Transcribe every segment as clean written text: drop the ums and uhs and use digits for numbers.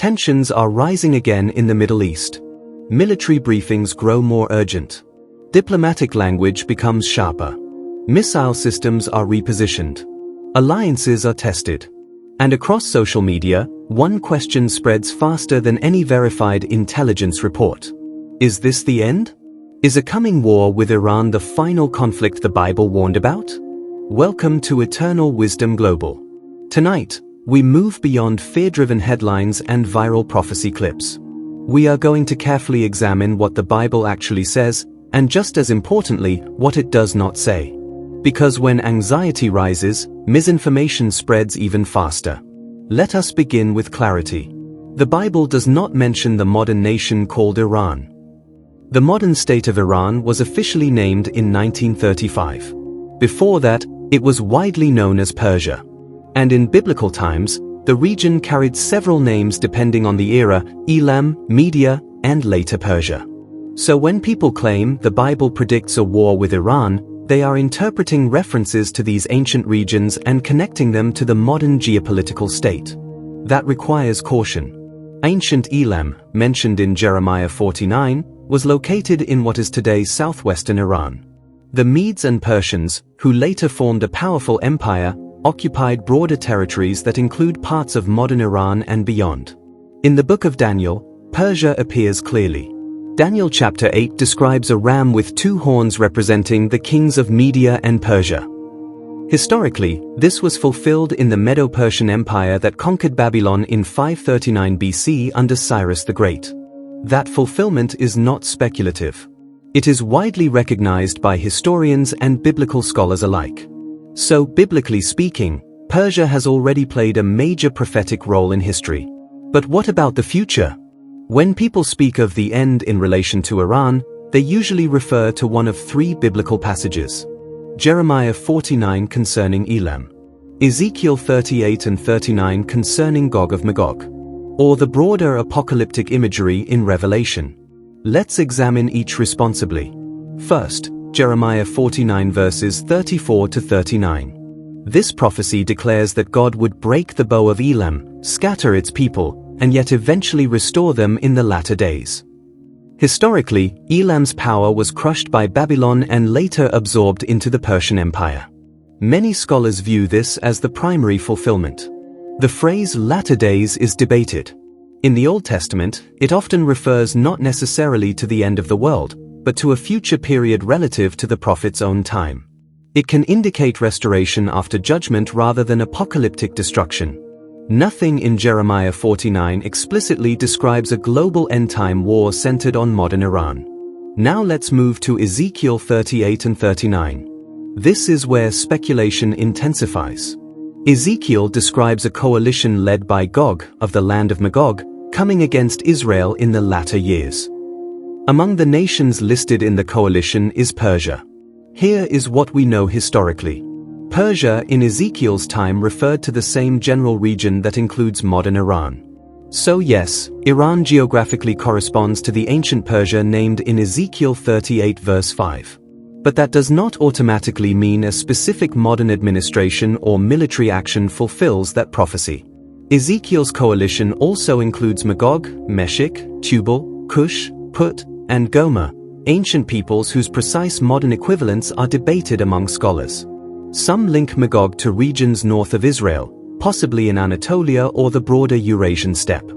Tensions are rising again in the Middle East. Military briefings grow more urgent. Diplomatic language becomes sharper. Missile systems are repositioned. Alliances are tested. And across social media, one question spreads faster than any verified intelligence report. Is this the end? Is a coming war with Iran the final conflict the Bible warned about? Welcome to Eternal Wisdom Global. Tonight, we move beyond fear-driven headlines and viral prophecy clips. We are going to carefully examine what the Bible actually says, and just as importantly, what it does not say. Because when anxiety rises, misinformation spreads even faster. Let us begin with clarity. The Bible does not mention the modern nation called Iran. The modern state of Iran was officially named in 1935. Before that, it was widely known as Persia. And in biblical times, the region carried several names depending on the era: Elam, Media, and later Persia. So when people claim the Bible predicts a war with Iran, they are interpreting references to these ancient regions and connecting them to the modern geopolitical state. That requires caution. Ancient Elam, mentioned in Jeremiah 49, was located in what is today southwestern Iran. The Medes and Persians, who later formed a powerful empire, occupied broader territories that include parts of modern Iran and beyond. In the book of Daniel, Persia appears clearly. Daniel chapter 8 describes a ram with two horns representing the kings of Media and Persia. Historically, this was fulfilled in the Medo-Persian Empire that conquered Babylon in 539 BC under Cyrus the Great. That fulfillment is not speculative. It is widely recognized by historians and biblical scholars alike. So, biblically speaking, Persia has already played a major prophetic role in history. But what about the future? When people speak of the end in relation to Iran, they usually refer to one of three biblical passages. Jeremiah 49 concerning Elam, Ezekiel 38 and 39 concerning Gog of Magog, or the broader apocalyptic imagery in Revelation. Let's examine each responsibly. First, Jeremiah 49 verses 34 to 39. This prophecy declares that God would break the bow of Elam, scatter its people, and yet eventually restore them in the latter days. Historically, Elam's power was crushed by Babylon and later absorbed into the Persian Empire. Many scholars view this as the primary fulfillment. The phrase latter days is debated. In the Old Testament, it often refers not necessarily to the end of the world, but to a future period relative to the prophet's own time. It can indicate restoration after judgment rather than apocalyptic destruction. Nothing in Jeremiah 49 explicitly describes a global end-time war centered on modern Iran. Now let's move to Ezekiel 38 and 39. This is where speculation intensifies. Ezekiel describes a coalition led by Gog, of the land of Magog, coming against Israel in the latter years. Among the nations listed in the coalition is Persia. Here is what we know historically. Persia in Ezekiel's time referred to the same general region that includes modern Iran. So yes, Iran geographically corresponds to the ancient Persia named in Ezekiel 38 verse 5. But that does not automatically mean a specific modern administration or military action fulfills that prophecy. Ezekiel's coalition also includes Magog, Meshech, Tubal, Cush, Put, and Gomer, ancient peoples whose precise modern equivalents are debated among scholars. Some link Magog to regions north of Israel, possibly in Anatolia or the broader Eurasian steppe.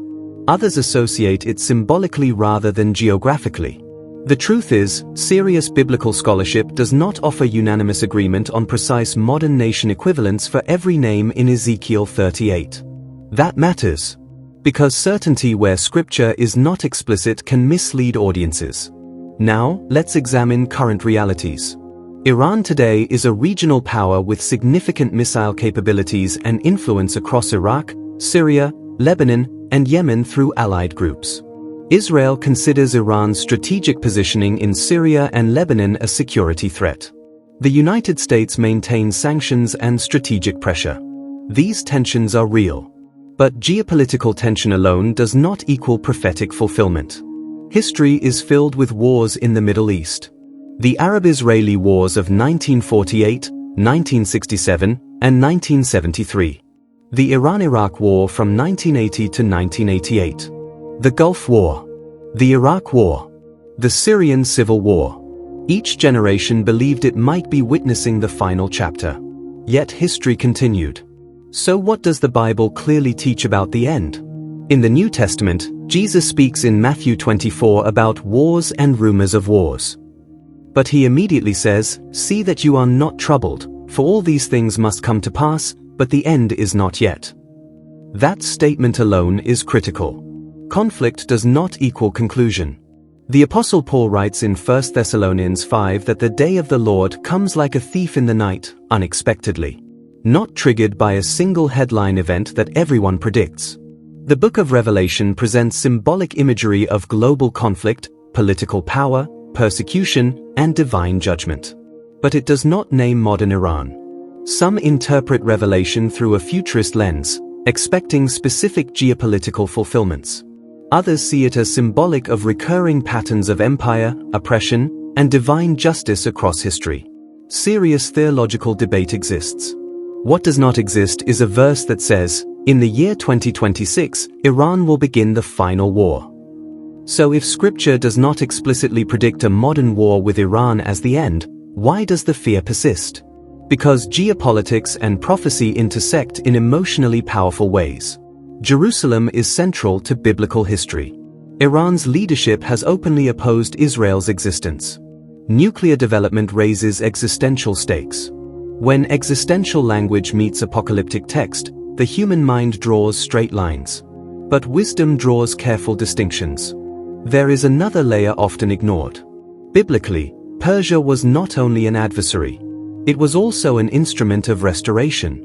Others associate it symbolically rather than geographically. The truth is, serious biblical scholarship does not offer unanimous agreement on precise modern nation equivalents for every name in Ezekiel 38. That matters, because certainty where scripture is not explicit can mislead audiences. Now, let's examine current realities. Iran today is a regional power with significant missile capabilities and influence across Iraq, Syria, Lebanon, and Yemen through allied groups. Israel considers Iran's strategic positioning in Syria and Lebanon a security threat. The United States maintains sanctions and strategic pressure. These tensions are real. But geopolitical tension alone does not equal prophetic fulfillment. History is filled with wars in the Middle East. The Arab-Israeli Wars of 1948, 1967, and 1973. The Iran-Iraq War from 1980 to 1988. The Gulf War. The Iraq War. The Syrian Civil War. Each generation believed it might be witnessing the final chapter. Yet history continued. So what does the Bible clearly teach about the end? In the New Testament, Jesus speaks in Matthew 24 about wars and rumors of wars. But he immediately says, "See that you are not troubled, for all these things must come to pass, but the end is not yet." That statement alone is critical. Conflict does not equal conclusion. The Apostle Paul writes in 1 Thessalonians 5 that the day of the Lord comes like a thief in the night, unexpectedly. Not triggered by a single headline event that everyone predicts. The book of Revelation presents symbolic imagery of global conflict, political power, persecution, and divine judgment. But it does not name modern Iran. Some interpret Revelation through a futurist lens, expecting specific geopolitical fulfillments. Others see it as symbolic of recurring patterns of empire, oppression, and divine justice across history. Serious theological debate exists. What does not exist is a verse that says, "In the year 2026, Iran will begin the final war." So if scripture does not explicitly predict a modern war with Iran as the end, why does the fear persist? Because geopolitics and prophecy intersect in emotionally powerful ways. Jerusalem is central to biblical history. Iran's leadership has openly opposed Israel's existence. Nuclear development raises existential stakes. When existential language meets apocalyptic text, the human mind draws straight lines. But wisdom draws careful distinctions. There is another layer often ignored. Biblically, Persia was not only an adversary. It was also an instrument of restoration.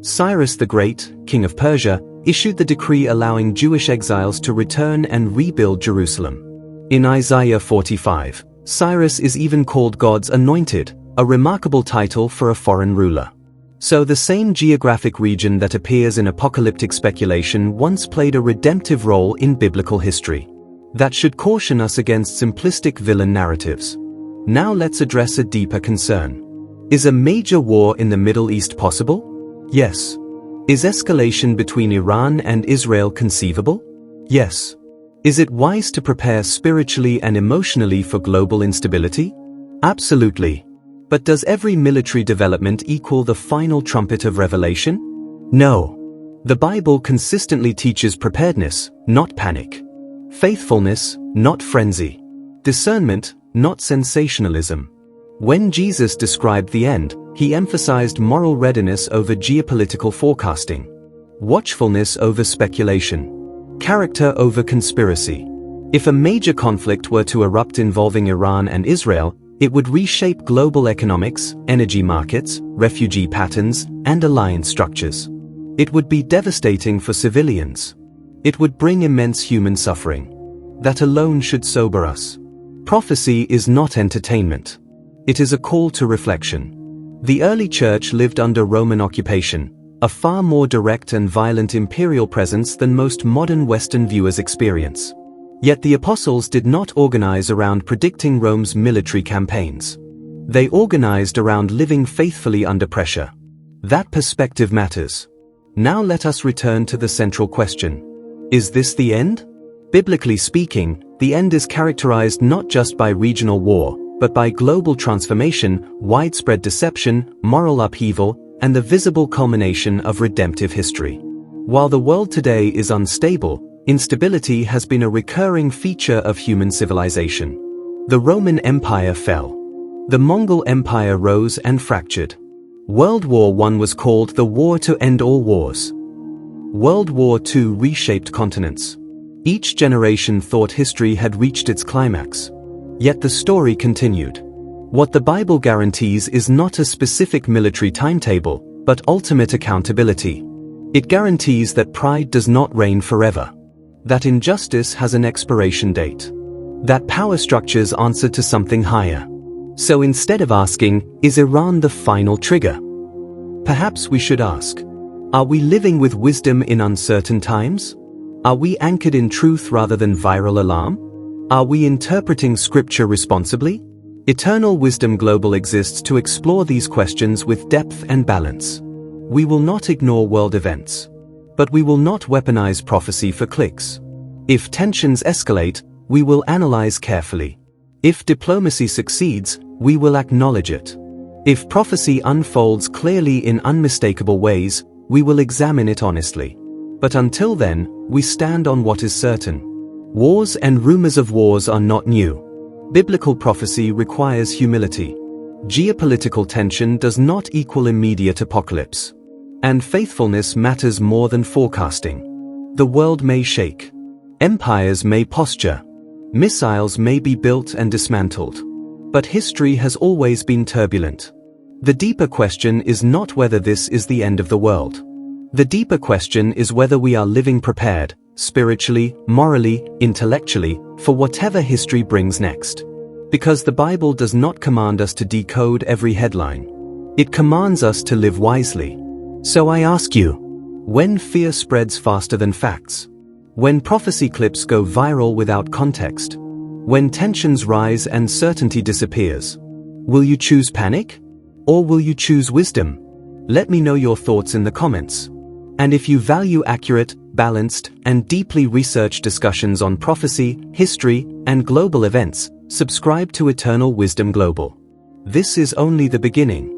Cyrus the Great, king of Persia, issued the decree allowing Jewish exiles to return and rebuild Jerusalem. In Isaiah 45, Cyrus is even called God's anointed, a remarkable title for a foreign ruler. So the same geographic region that appears in apocalyptic speculation once played a redemptive role in biblical history. That should caution us against simplistic villain narratives. Now let's address a deeper concern. Is a major war in the Middle East possible? Yes. Is escalation between Iran and Israel conceivable? Yes. Is it wise to prepare spiritually and emotionally for global instability? Absolutely. But does every military development equal the final trumpet of Revelation? No. The Bible consistently teaches preparedness, not panic. Faithfulness, not frenzy. Discernment, not sensationalism. When Jesus described the end, he emphasized moral readiness over geopolitical forecasting, watchfulness over speculation, character over conspiracy. If a major conflict were to erupt involving Iran and Israel, it would reshape global economics, energy markets, refugee patterns, and alliance structures. It would be devastating for civilians. It would bring immense human suffering. That alone should sober us. Prophecy is not entertainment. It is a call to reflection. The early church lived under Roman occupation, a far more direct and violent imperial presence than most modern Western viewers experience. Yet the apostles did not organize around predicting Rome's military campaigns. They organized around living faithfully under pressure. That perspective matters. Now let us return to the central question. Is this the end? Biblically speaking, the end is characterized not just by regional war, but by global transformation, widespread deception, moral upheaval, and the visible culmination of redemptive history. While the world today is unstable, instability has been a recurring feature of human civilization. The Roman Empire fell. The Mongol Empire rose and fractured. World War I was called the war to end all wars. World War II reshaped continents. Each generation thought history had reached its climax. Yet the story continued. What the Bible guarantees is not a specific military timetable, but ultimate accountability. It guarantees that pride does not reign forever. That injustice has an expiration date. That power structures answer to something higher. So instead of asking, is Iran the final trigger? Perhaps we should ask, are we living with wisdom in uncertain times? Are we anchored in truth rather than viral alarm? Are we interpreting scripture responsibly? Eternal Wisdom Global exists to explore these questions with depth and balance. We will not ignore world events. But we will not weaponize prophecy for clicks. If tensions escalate, we will analyze carefully. If diplomacy succeeds, we will acknowledge it. If prophecy unfolds clearly in unmistakable ways, we will examine it honestly. But until then, we stand on what is certain. Wars and rumors of wars are not new. Biblical prophecy requires humility. Geopolitical tension does not equal immediate apocalypse. And faithfulness matters more than forecasting. The world may shake. Empires may posture. Missiles may be built and dismantled. But history has always been turbulent. The deeper question is not whether this is the end of the world. The deeper question is whether we are living prepared, spiritually, morally, intellectually, for whatever history brings next. Because the Bible does not command us to decode every headline. It commands us to live wisely. So I ask you, when fear spreads faster than facts, when prophecy clips go viral without context, when tensions rise and certainty disappears, will you choose panic? Or will you choose wisdom? Let me know your thoughts in the comments. And if you value accurate, balanced, and deeply researched discussions on prophecy, history, and global events, subscribe to Eternal Wisdom Global. This is only the beginning.